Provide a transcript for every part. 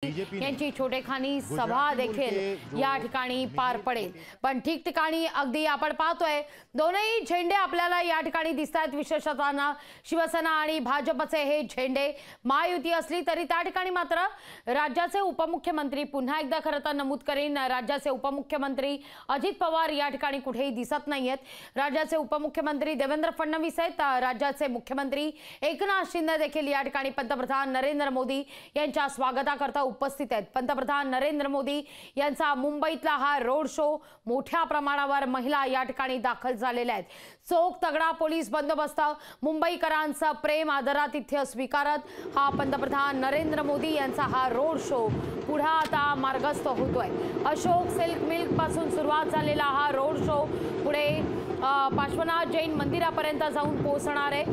यांची छोटेखानी सभा देखील या ठिकाणी पार पडेल। पण ठिकठिकाणी अगदी आपण पाहतोय दोनही झेंडे आपल्याला या ठिकाणी दिसतात। विशेषतः शिवसेना आणि भाजपचे हे झेंडे महायुती असली तरी त्या ठिकाणी मात्र राज्याचे उपमुख्यमंत्री, पुन्हा एकदा खरं तर नमूद करेन, राज्याचे उपमुख्यमंत्री अजित पवार या ठिकाणी कुठेही दिसत नाहीयेत। राज्याचे उपमुख्यमंत्री देवेंद्र फडणवीस आहेत, राज्याचे मुख्यमंत्री एकनाथ शिंदे देखील या ठिकाणी पंतप्रधान नरेंद्र मोदी यांच्या स्वागताकरता उपस्थित आहेत। पंतप्रधान नरेंद्र मोदी यांचा मुंबईतला हा रोड शो मोठ्या प्रमाणावर महिला या ठिकाणी दाखल झालेल्या आहेत। चोख तगडा पोलीस बंदोबस्त, मुंबईकरांचं प्रेम आदरातिथ्य स्वीकारत हा पंतप्रधान नरेंद्र मोदी यांचा हा रोड शो पुढे आता मार्गस्थ होतोय। अशोक सिल्क मिल्क पासून सुरुवात झालेला हा रोड शो पुढे पार्श्वनाथ जैन मंदिरापर्यंत जाऊन पोहोचणार आहे।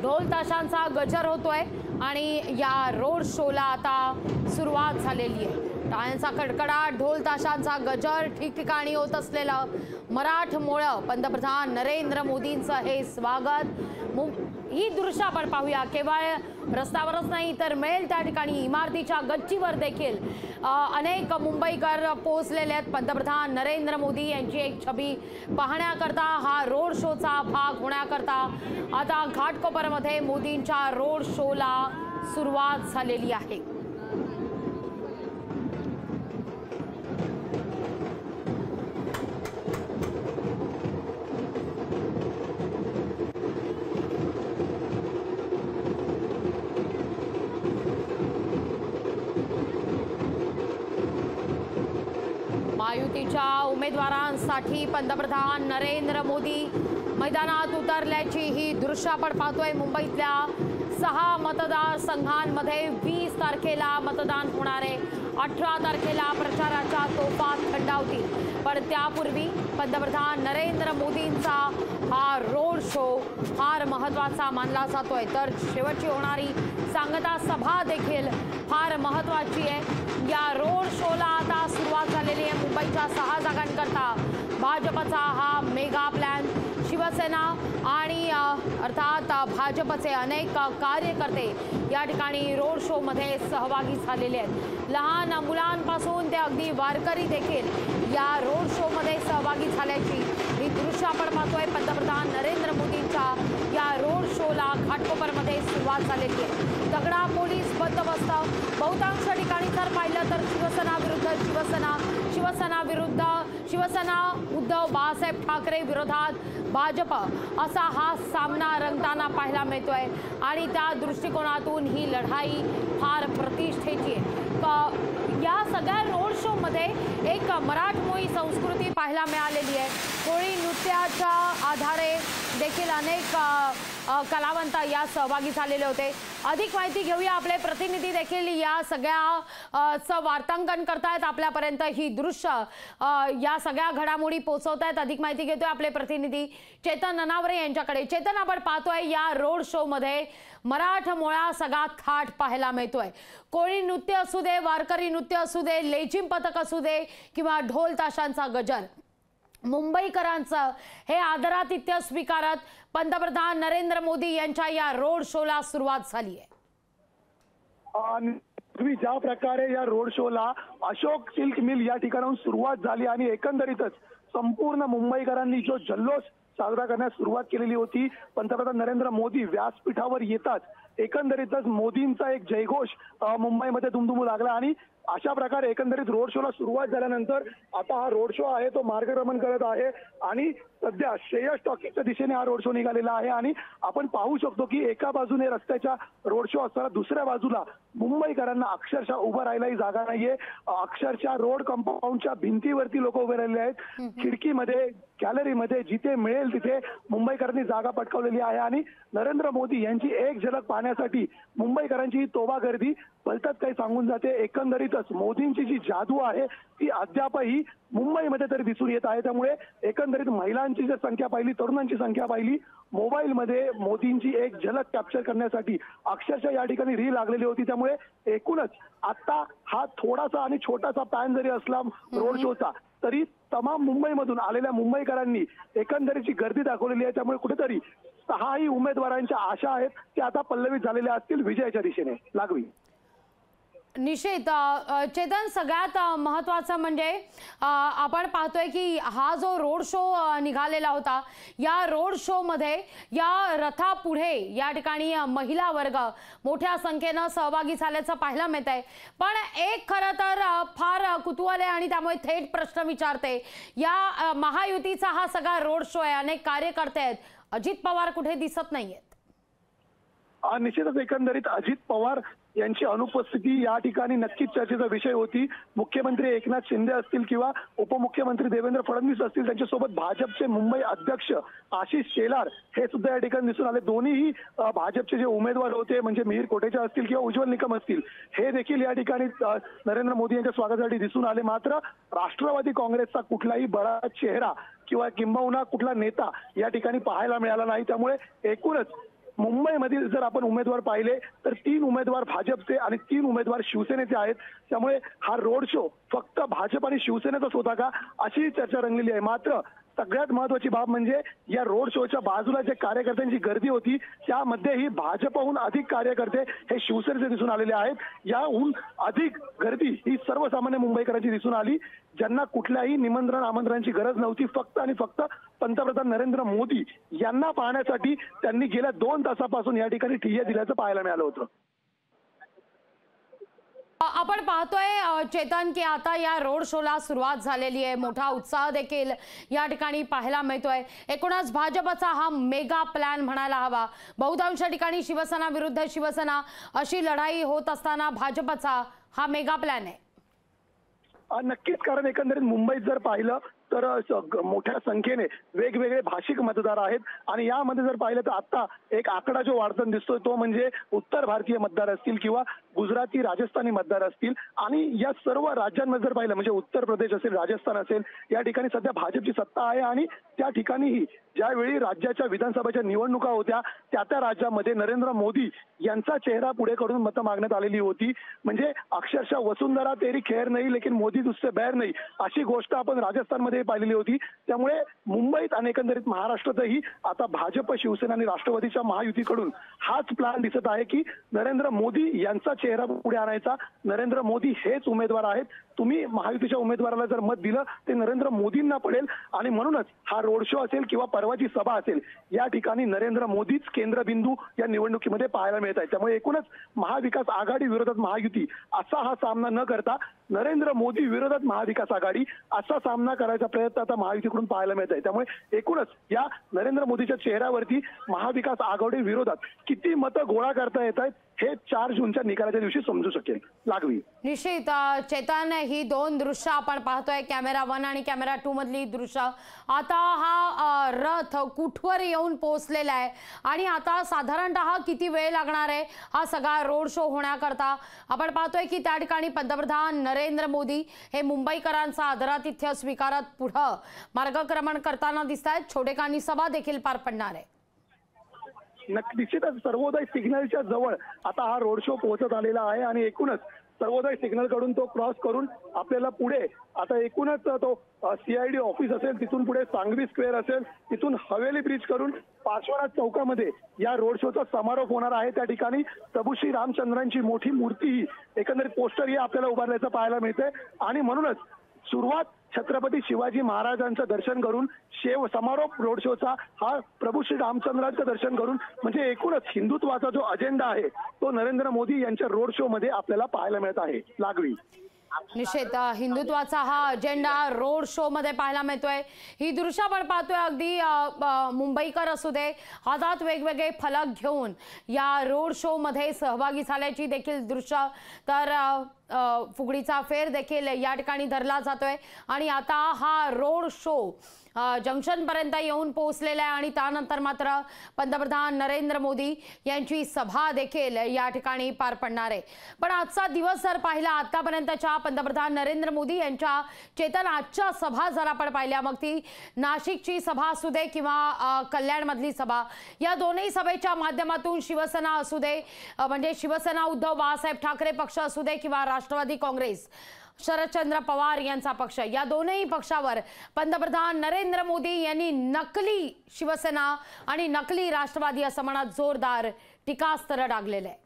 ढोल ताशांचा गजर होतोय आणि या रोड शोला आता सुरुवात झालेली आहे। टाळ्यांचा कडकडाट, ढोल ताशांचा गजर, ठिकठिकाणी होत असलेलं मराठमोळं पंतप्रधान नरेंद्र मोदींचं हे स्वागत। ही दृश्य आपण पाहूया। केवळ रस्त्यावरच नाही तर मिळेल त्या ठिकाणी इमारतीच्या गच्चीवर देखील अनेक मुंबईकर पोहोचलेले आहेत। पंतप्रधान नरेंद्र मोदी यांची एक छबी पाहण्याकरता, हा रोड शोचा भाग होण्याकरता आता घाटकोपरमध्ये मोदींच्या रोड शोला सुरुवात झालेली आहे। महायुतीच्या उमेदवारांसाठी पंतप्रधान नरेंद्र मोदी मैदानात उतरल्याची ही दृश्य आपण पाहतोय। मुंबईतल्या 6 मतदारसंघांमध्ये 20 तारखेला मतदान होणार आहे। 18 तारखेला प्रचाराच्या तोफा थंडावतील। पण त्यापूर्वी पंतप्रधान नरेंद्र मोदींचा हा रोड शो फार महत्त्वाचा मानला जातोय। तर शेवटची होणारी सांगता सभा देखील फार महत्त्वाची आहे। या रोड शोला आता सुरुवात झालेली आहे। मुंबईच्या 6 जागांकरता भाजपचा हा मेगा प्लॅन, शिवसेना आणि अर्थात भाजपचे अनेक कार्यकर्ते या ठिकाणी रोड शो मध्ये सहभागी झालेले आहेत। लहान मुलांपासून ते अगदी वारकरी देखील या रोड शो मध्ये सहभागी झाल्याची ही दृश्य आपण पाहतोय। पंतप्रधान नरेंद्र मोदींच्या या रोड शोला घाटकोपरमध्ये सुरुवात झालेली आहे। तगडा पोलीस बंदोबस्त, बहुतांश ठिकाणी जर पाहिलं तर शिवसेना विरुद्ध शिवसेना, उद्धव बाळासाहेब ठाकरे विरोधात भाजप असा हा सामना रंगताना पाहायला मिळतोय। आणि त्या दृष्टिकोनातून ही लढाई फार प्रतिष्ठेची आहे। या सगळ्या रोड शो मध्ये एक मराठमोळी संस्कृती पाहायला मिळालेली आहे। कोळी नृत्याच्या आधारे देखील अनेक कलावंत या सहभागी झालेले होते। अधिक माहिती घेऊया, आपले प्रतिनिधी देखील या सगळ्या वार्तांकन करतायत आपल्यापर्यंत। ही दृश्य या सगळ्या घडामोडी पोहोचवतायत। अधिक माहिती घेतोय आपले प्रतिनिधी चेतन ननावरे यांच्याकडे। चेतन, आपण पाहतोय या रोड शो मध्ये मराठमोळा सगळा थाट पाहायला मिळतोय। कोळी नृत्य असू दे, वारकरी नृत्य असू दे, लेझिम पथक असू दे किंवा ढोल ताशांचा गजर, मुंबईकरांचं हे आदरातिथ्य स्वीकारत पंतप्रधान नरेंद्र मोदी यांच्या या रोड शोला सुरुवात झाली आहे। तुम्ही ज्या प्रकारे या रोड शोला अशोक सिल्क मिल या ठिकाणाहून सुरुवात झाली आणि एकंदरीतच संपूर्ण मुंबईकरांनी जो जल्लोष साजरा करण्यास सुरुवात केलेली होती, पंतप्रधान नरेंद्र मोदी व्यासपीठावर येताच एकंदरीतच मोदींचा एक जयघोष मुंबईमध्ये दुमदुमू लागला। आणि अशा प्रकारे एकंदरीत रोड शोला सुरुवात झाल्यानंतर आता हा रोड शो आहे तो मार्गक्रमण करत आहे आणि सध्या श्रेयस टॉकीजच्या दिशेने हा रोड शो निघालेला आहे। आणि आपण पाहू शकतो की एका बाजूने रस्त्याच्या रोड शो असताना दुसऱ्या बाजूला मुंबईकरांना अक्षरशः उभं राहायलाही जागा नाहीये। अक्षरशः रोड कंपाऊंडच्या भिंतीवरती लोक उभे राहिले आहेत। खिडकीमध्ये, गॅलरीमध्ये, जिथे मिळेल तिथे मुंबईकरांनी जागा पटकावलेली आहे। आणि नरेंद्र मोदी यांची एक झलक पाहण्यासाठी मुंबईकरांची ही तोबा गर्दी भलतंच काही सांगून जाते। एकंदरीतच मोदींची जी जादू आहे ती अद्यापही मुंबईमध्ये तरी दिसून येत आहे। त्यामुळे एकंदरीत महिलांची जर संख्या पाहिली, तरुणांची संख्या पाहिली, मोबाईलमध्ये मोदींची एक झलक कॅप्चर करण्यासाठी अक्षरशः या ठिकाणी रील लागलेली होती। त्यामुळे एकूणच आता हा थोडासा आणि छोटासा पॅन जरी असला रोड शोचा, तरी तमाम मुंबईमधून आलेल्या मुंबईकरांनी एकंदरीची गर्दी दाखवलेली आहे। त्यामुळे कुठेतरी 6ही उमेदवारांच्या आशा आहेत की आता पल्लवित झालेल्या असतील विजयाच्या दिशेने। लागवी निश्चित चेतन, सगळ्यात महत्त्वाचं म्हणजे आपण पाहतोय की हा जो रोड शो निघालेला होता, या रोड शो मध्ये या रथापुढे या ठिकाणी महिला वर्ग मोठ्या संख्येनं सहभागी झाल्याचं पाहायला मिळत आहे। पण एक खरं तर फार कुतूहल आहे आणि त्यामुळे थेट प्रश्न विचारते, या महायुतीचा हा सगळा रोड शो आहे, अनेक कार्यकर्ते आहेत, अजित पवार कुठे दिसत नाहीयेत। निश्चितच एकंदरीत अजित पवार यांची अनुपस्थिती या ठिकाणी नक्कीच चर्चेचा विषय होती। मुख्यमंत्री एकनाथ शिंदे असतील किंवा उपमुख्यमंत्री देवेंद्र फडणवीस असतील, त्यांच्यासोबत भाजपचे मुंबई अध्यक्ष आशिष शेलार हे सुद्धा या ठिकाणी दिसून आले। दोन्हीही भाजपचे जे उमेदवार होते, म्हणजे मिहीर कोटेचा असतील किंवा उज्ज्वल निकम असतील, हे देखील या ठिकाणी नरेंद्र मोदी यांच्या स्वागतासाठी दिसून आले। मात्र राष्ट्रवादी काँग्रेसचा कुठलाही बडा चेहरा किंवा किंबहुना कुठला नेता या ठिकाणी पाहायला मिळाला नाही। त्यामुळे एकूणच मुंबईमधील जर आपण उमेदवार पाहिले तर 3 उमेदवार भाजपचे आणि 3 उमेदवार शिवसेनेचे आहेत। त्यामुळे हा रोड शो फक्त भाजप आणि शिवसेनेचाच होता का, अशी चर्चा रंगलेली आहे। मात्र सगळ्यात महत्त्वाची बाब म्हणजे या रोड शोच्या बाजूला जे कार्यकर्त्यांची गर्दी होती, त्यामध्येही भाजपहून अधिक कार्यकर्ते हे शिवसेनेचे दिसून आलेले आहेत। याहून अधिक गर्दी ही सर्वसामान्य मुंबईकरांची दिसून आली, ज्यांना कुठल्याही निमंत्रण आमंत्रणाची गरज नव्हती। फक्त आणि फक्त पंतप्रधान नरेंद्र मोदी यांना पाहण्यासाठी त्यांनी गेल्या 2 तासापासून या ठिकाणी ठिय्या दिल्याचं पाहायला मिळालं होतं। आपण पाहतोय चेतन की आता या रोड शोला सुरुवात झालेली आहे, मोठा उत्साह देखील या ठिकाणी पाहायला मिळतोय। एकूणच भाजपचा हा मेगा प्लॅन म्हणायला हवा। बहुतांश ठिकाणी शिवसेना विरुद्ध शिवसेना अशी लढाई होत असताना भाजपचा हा मेगा प्लॅन आहे। नक्कीच, कारण एकंदरीत मुंबईत जर पाहिलं तर मोठ्या संख्येने वेगवेगळे भाषिक मतदार आहेत आणि यामध्ये जर पाहिलं तर आता एक आकडा जो वाढताना दिसतोय तो म्हणजे उत्तर भारतीय मतदार असतील किंवा गुजराती राजस्थानी मतदार असतील। आणि या सर्व राज्यांमध्ये जर पाहिलं म्हणजे उत्तर प्रदेश असेल, राजस्थान असेल, या ठिकाणी सध्या भाजपची सत्ता आहे आणि त्या ठिकाणीही ज्यावेळी राज्याच्या विधानसभेच्या निवडणुका होत्या त्या राज्यामध्ये नरेंद्र मोदी यांचा चेहरा पुढे करून मतं मागण्यात आलेली होती। म्हणजे अक्षरशः वसुंधरा तेरी खैर नाही लेकिन मोदी तुझसे बैर नाही अशी गोष्ट आपण राजस्थानमध्ये पाहिलेली होती। त्यामुळे मुंबईत आणि एकंदरीत महाराष्ट्रातही आता भाजप, शिवसेना आणि राष्ट्रवादीच्या महायुतीकडून हाच प्लॅन दिसत आहे की नरेंद्र मोदी यांचा चेहरा पुढे आणायचा। नरेंद्र मोदी हेच उमेदवार आहेत, तुम्ही महायुतीच्या उमेदवाराला जर मत दिलं ते नरेंद्र मोदींना पडेल आणि म्हणूनच हा रोड शो असेल किंवा परवाची सभा असेल, या ठिकाणी नरेंद्र मोदीच केंद्रबिंदू या निवडणुकीमध्ये पाहायला मिळत आहे। त्यामुळे एकूणच महाविकास आघाडी विरोधात महायुती असा हा सामना न करता नरेंद्र मोदी विरोधात महाविकास आघाडी असा सामना करायचा प्रयत्न आता महायुतीकडून पाहायला मिळत आहे। त्यामुळे एकूणच या नरेंद्र मोदीच्या चेहऱ्यावरती महाविकास आघाडी विरोधात किती मतं गोळा करता येत आहेत हे 4 जूनच्या निकालाच्या दिवशी समजू शकेल। लागवी निश्चित चेतन, ही 2 दृश्य आपण पाहतोय, कॅमेरा 1 आणि कॅमेरा 2 मधली दृश्य। आता हा रथ कुठवर येऊन पोहोचलेला आहे आणि आता साधारणतः किती वेळ लागणार आहे हा सगळा रोड शो होण्याकरता। आपण पाहतोय की त्या ठिकाणी पंतप्रधान नरेंद्र मोदी हे मुंबईकरांचा आदरातिथ्य स्वीकारत पुढे मार्गक्रमण करताना दिसतात। छोटेखानी सभा देखील पार पडणार आहे। निश्चितच सर्वोदय सिग्नलच्या जवळ आता हा रोड शो पोहोचत आलेला आहे आणि एकूणच सर्वोदय सिग्नल कडून तो क्रॉस करून आपल्याला पुढे आता एकूणच तो CID ऑफिस असेल, तिथून पुढे सांगवी स्क्वेअर असेल, तिथून हवेली ब्रिज करून पार्श्वनाथ चौकामध्ये या रोड शोचा समारोप होणार आहे। त्या ठिकाणी प्रभू श्री रामचंद्रांची मोठी मूर्ती एकंदरीत पोस्टर ही आपल्याला उभारल्याचं पाहायला मिळते आणि म्हणूनच सुरुवात छत्रपती शिवाजी महाराजांचं दर्शन करून समारोप रोड शोचा हा प्रभू श्री रामचंद्रांचं दर्शन करून, म्हणजे एकूणच हिंदुत्वाचा जो अजेंडा आहे तो नरेंद्र मोदी यांच्या रोड शो मध्ये आपल्याला पाहायला मिळत आहे। लागवी निश्चित हिंदुत्वाचा हा अजेंडा रोड शो मध्ये पाहायला मिळतोय। ही दृश्य आपण पाहतोय, अगदी मुंबईकर असू दे हातात वेगवेगळे फलक घेऊन या रोड शो मध्ये सहभागी झाल्याची देखील दृश्य, तर फुगडीचा फेर देखील या ठिकाणी धरला जातोय आणि आता हा रोड शो जंक्शन पर्यंत येऊन पोहोचलेला आहे आणि त्यानंतर मात्र पंतप्रधान नरेंद्र मोदी यांची सभा देखील या ठिकाणी पार पडणार आहे। पण आजचा दिवस जर पाहिला, आतापर्यंतच्या पंतप्रधान नरेंद्र मोदी यांच्या चेतन आजच्या सभा जर आपण पाहिल्या, मग ती नाशिकची सभा असू दे किंवा कल्याणमधली सभा, या दोन्ही सभेच्या माध्यमातून शिवसेना असू दे म्हणजे शिवसेना उद्धव बाळासाहेब ठाकरे पक्ष असू दे किंवा राष्ट्रवादी काँग्रेस शरदचंद्र पवार यांचा पक्ष, या दोनही पक्षावर पंतप्रधान नरेंद्र मोदी यांनी नकली शिवसेना आणि नकली राष्ट्रवादी असं म्हणत जोरदार टीकास्त्र डागलेलं आहे।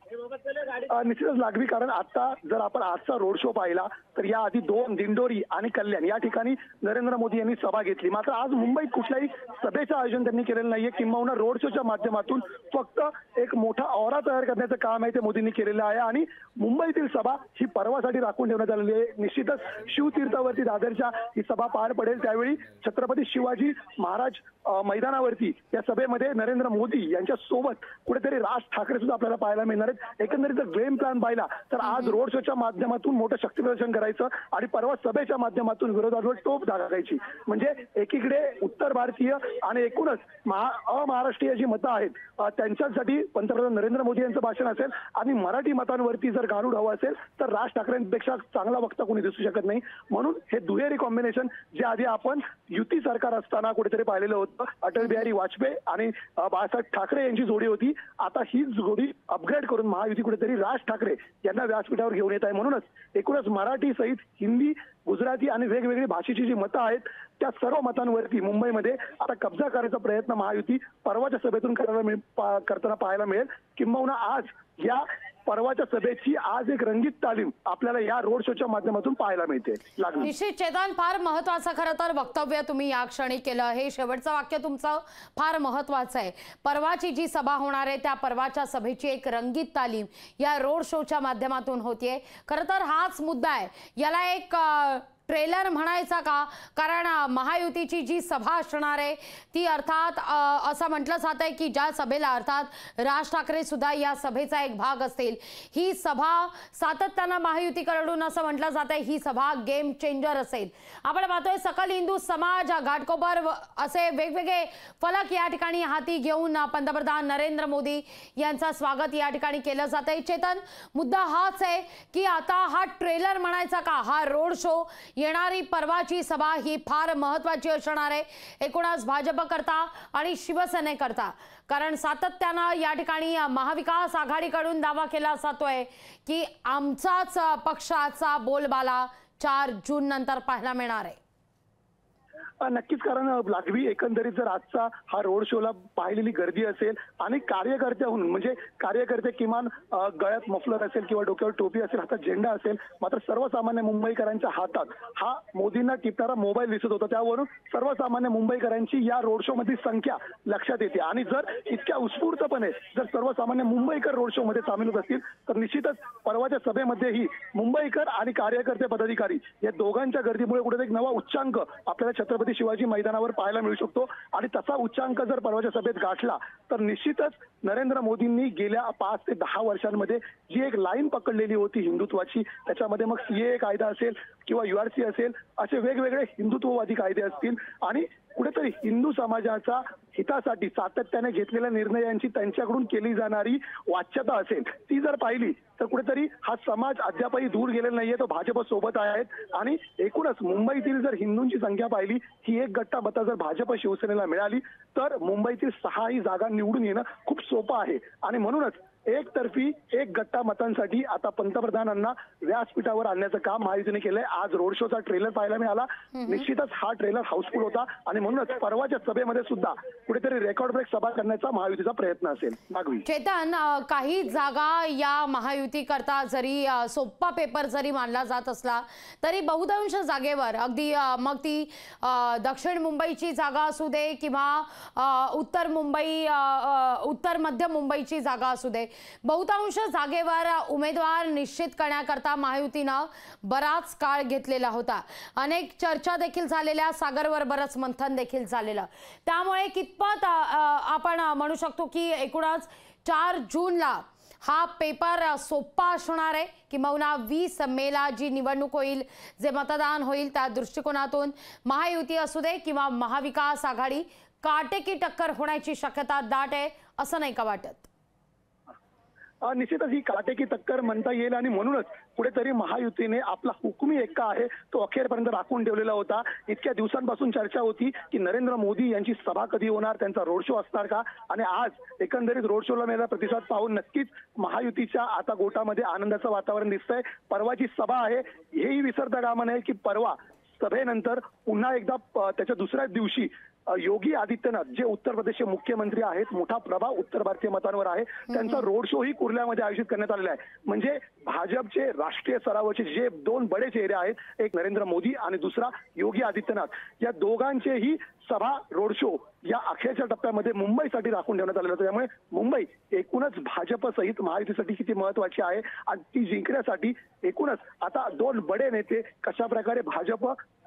निश्चितच लागवी, कारण आता जर आपण आजचा रोड शो पाहिला तर या आधी दिंडोरी आणि कल्याण या ठिकाणी नरेंद्र मोदी यांनी सभा घेतली. मात्र आज मुंबईत कुठल्याही सभेचं आयोजन त्यांनी केलेलं नाहीये, किंबहुना रोड शोच्या माध्यमातून फक्त एक मोठा औरा तयार करण्याचं काम आहे ते मोदींनी केलेलं आहे. आणि मुंबईतील सभा ही परवासाठी राखून ठेवण्यात आलेली आहे. निश्चितच शिवतीर्थावरती दादरच्या ही सभा पार पडेल त्यावेळी छत्रपती शिवाजी महाराज मैदानावरती या सभेमध्ये नरेंद्र मोदी यांच्या सोबत कुठेतरी राज ठाकरे सुद्धा आपल्याला पाहायला मिळणार आहेत. एकंदरीत जर गेम प्लॅन पाहिला तर आज रोड शोच्या माध्यमातून मोठं शक्ती प्रदर्शन करायचं आणि परवा सभेच्या माध्यमातून विरोधावर टोप दागायची. म्हणजे एकीकडे उत्तर भारतीय आणि एकूणच अमहाराष्ट्रीय जी मतं आहेत त्यांच्यासाठी पंतप्रधान नरेंद्र मोदी यांचं भाषण असेल आणि मराठी मतांवरती जर गारूड हवं असेल तर राज ठाकरेंपेक्षा चांगला वक्ता कोणी दिसू शकत नाही. म्हणून हे दुहेरी कॉम्बिनेशन जे आधी आपण युती सरकार असताना कुठेतरी पाहिलेलं होतं, अटल बिहारी वाजपेयी आणि बाळासाहेब ठाकरे यांची जोडी होती, आता हीच जोडी अपग्रेड करून महायुती कुठेतरी राज ठाकरे यांना व्यासपीठावर घेऊन येत आहे. म्हणूनच एकूणच मराठी सहित हिंदी, गुजराती आणि वेगवेगळी भाषेची जी मतं आहेत त्या सर्व मतांवरती मुंबईमध्ये आता कब्जा करायचा प्रयत्न महायुती परवाच्या सभेतून करताना पाहायला मिळेल. किंबहुना आज या परवाच्या सभेची आज एक रंगीत तालीम आपल्याला या रोड शोच्या माध्यमातून पाहायला मिळते. निश्चित चेतन, फार महत्वाचं खरं तर वक्तव्य तुम्ही या क्षणी केलं. हे शेवटचं वाक्य तुमचं फार महत्वाचं आहे. परवाची जी सभा होणार आहे त्या परवाच्या सभेची एक रंगीत तालीम या रोड शोच्या माध्यमातून होतीये. खरं तर हाच मुद्दा आहे. याला एक ट्रेलर म्हणायचा का? कारण महायुतीची जी सभा असणार आहे ती अर्थात असं म्हटलं जात आहे की ज्या सभेला अर्थात राज ठाकरे सुद्धा या सभेचा एक भाग असतील. ही सभा सातत्यानं महायुतीकडून असं म्हटलं जात आहे ही सभा गेम चेंजर असेल. आपण पाहतोय सकल हिंदू समाज, घाटकोपर असे वेगवेगळे फलक या ठिकाणी हाती घेऊन पंतप्रधान नरेंद्र मोदी यांचं स्वागत या ठिकाणी केलं जात आहे. चेतन, मुद्दा हाच आहे की आता हा ट्रेलर म्हणायचा का? हा रोड शो, येणारी परवाची सभा ही फार महत्वाची असणार आहे एकूणच भाजप करता आणि शिवसेनेकरता. कारण सातत्यानं या ठिकाणी महाविकास आघाडीकडून दावा केला जातोय की आमचाच पक्षाचा बोलबाला 4 जून नंतर पाहायला मिळणार आहे. नक्कीच, कारण लागवी एकंदरीत जर आजचा हा रोड शोला पाहिलेली गर्दी असेल आणि कार्यकर्त्याहून म्हणजे कार्यकर्ते किमान गळ्यात मफलर असेल किंवा डोक्यावर टोपी असेल, हातात झेंडा असेल, मात्र सर्वसामान्य मुंबईकरांच्या हातात हा मोदींना टिपणारा मोबाईल दिसत होता. त्यावरून सर्वसामान्य मुंबईकरांची या रोड शो मधली संख्या लक्षात येते. आणि जर इतक्या उत्स्फूर्तपणे जर सर्वसामान्य मुंबईकर रोड शो मध्ये सामील होत असतील तर निश्चितच परवाच्या सभेमध्येही मुंबईकर आणि कार्यकर्ते पदाधिकारी या दोघांच्या गर्दीमुळे कुठेतरी एक नवा उच्चांक आपल्याला छत्रपती शिवाजी मैदानावर पाहायला मिळू शकतो. आणि तसा उच्चांक जर परवाच्या सभेत गाठला तर निश्चितच नरेंद्र मोदींनी गेल्या 5 ते 10 वर्षांमध्ये जी एक लाईन पकडलेली होती हिंदुत्वाची, त्याच्यामध्ये मग सीए कायदा असेल किंवा URC असेल, असे वेगवेगळे हिंदुत्ववादी कायदे असतील आणि कुठेतरी हिंदू समाजाच्या हितासाठी सातत्याने घेतलेल्या निर्णयांची त्यांच्याकडून केली जाणारी वाच्यता असेल, ती जर पाहिली तर कुठेतरी हा समाज अद्यापही दूर गेलेला नाहीये, तो भाजप सोबत आहेत. आणि एकूणच मुंबईतील जर हिंदूंची संख्या पाहिली, ही एक गट्टा मतं जर भाजप शिवसेनेला मिळाली तर मुंबईतील 6 जागा निवडून येणं खूप सोपं आहे. आणि म्हणूनच एकतर्फी एक गट्टा मतांसाठी आता पंतप्रधानांना व्यासपीठावर आणण्याचं काम महायुतीने केलंय. आज रोड शोचा ट्रेलर पाहायला मिळाला. निश्चितच हा ट्रेलर हाऊसफुल होता आणि म्हणूनच परवाच्या सभेमध्ये सुद्धा कुठेतरी रेकॉर्ड ब्रेक सभा करण्याचा महायुतीचा प्रयत्न असेल. नागवी चेतन, काही जागा या महायुती करता जरी सोप्पा पेपर जरी मानला जात असला तरी बहुतांश जागेवर अगदी मग ती दक्षिण मुंबईची जागा असू दे किंवा उत्तर मध्य मुंबईची जागा असू दे, बहुतांश जागेवर उमेदवार निश्चित करण्याकरता महायुतीनं बराच काळ घेतलेला होता. अनेक चर्चा देखील झालेल्या, सागरवर बरंच मंथन देखील झालेलं. त्यामुळे कितपत आपण म्हणू शकतो की एकूणच 4 जूनला हा पेपर सोपा असणार आहे किंवा 20 मेला जी निवडणूक होईल, जे मतदान होईल त्या दृष्टिकोनातून महायुती असू दे किंवा महाविकास आघाडी काटेकी टक्कर होण्याची शक्यता दाट आहे, असं नाही का वाटत? निश्चितच ही काटेकी टक्कर म्हणता येईल आणि म्हणूनच कुठेतरी महायुतीने आपला हुकुमी एक्का आहे तो अखेरपर्यंत राखून ठेवलेला होता. इतक्या दिवसांपासून चर्चा होती की नरेंद्र मोदी यांची सभा कधी होणार, त्यांचा रोड शो असणार का, आणि आज एकंदरीत रोड शोला मिळालेला प्रतिसाद पाहून नक्कीच महायुतीच्या आता गोटामध्ये आनंदाचं वातावरण दिसतंय. परवाची सभा आहे हेही विसरता कामा नये की परवा सभेनंतर पुन्हा एकदा त्याच्या दुसऱ्या दिवशी योगी आदित्यनाथ जे उत्तर प्रदेशचे मुख्यमंत्री आहेत, मोठा प्रभाव उत्तर भारतीय मतांवर आहे, त्यांचा रोड शो ही कुर्ल्यामध्ये आयोजित करण्यात आलेला आहे. म्हणजे भाजपचे राष्ट्रीय स्तरावरचे जे दोन बडे चेहरे आहेत, एक नरेंद्र मोदी आणि दुसरा योगी आदित्यनाथ, या दोघांचेही सभा रोड शो या अखेरच्या टप्प्यामध्ये मुंबईसाठी राखून ठेवण्यात आलेलं होतं. त्यामुळे मुंबई एकूणच भाजप सहित महायुतीसाठी किती महत्वाची आहे आणि ती जिंकण्यासाठी एकूणच आता दोन बडे नेते कशा प्रकारे भाजप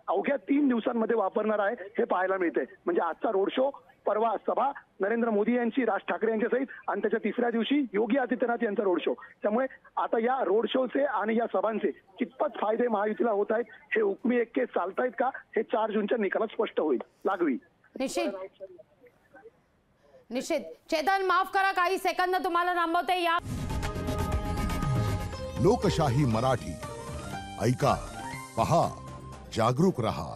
अवघ्या 3 दिवसांमध्ये वापरणार आहे हे पाहायला मिळते. म्हणजे आजचा रोड शो, परवा सभा नरेंद्र मोदी यांची, राज ठाकरे यांच्या सहित, आणि त्याच्या तिसऱ्या दिवशी योगी आदित्यनाथ यांचा रोड शो. त्यामुळे आता या रोड शोचे आणि या सभांचे कितपत फायदे महायुतीला होत आहेत हे उकमी एक्के चालतायत का, हे 4 जूनच्या निकालात स्पष्ट होईल. लागवी निश्चित. चेतन, माफ करा, काही सेकंद तुम्हाला थांबवते. या लोकशाही मराठी ऐका, पहा, जागरूक रहा.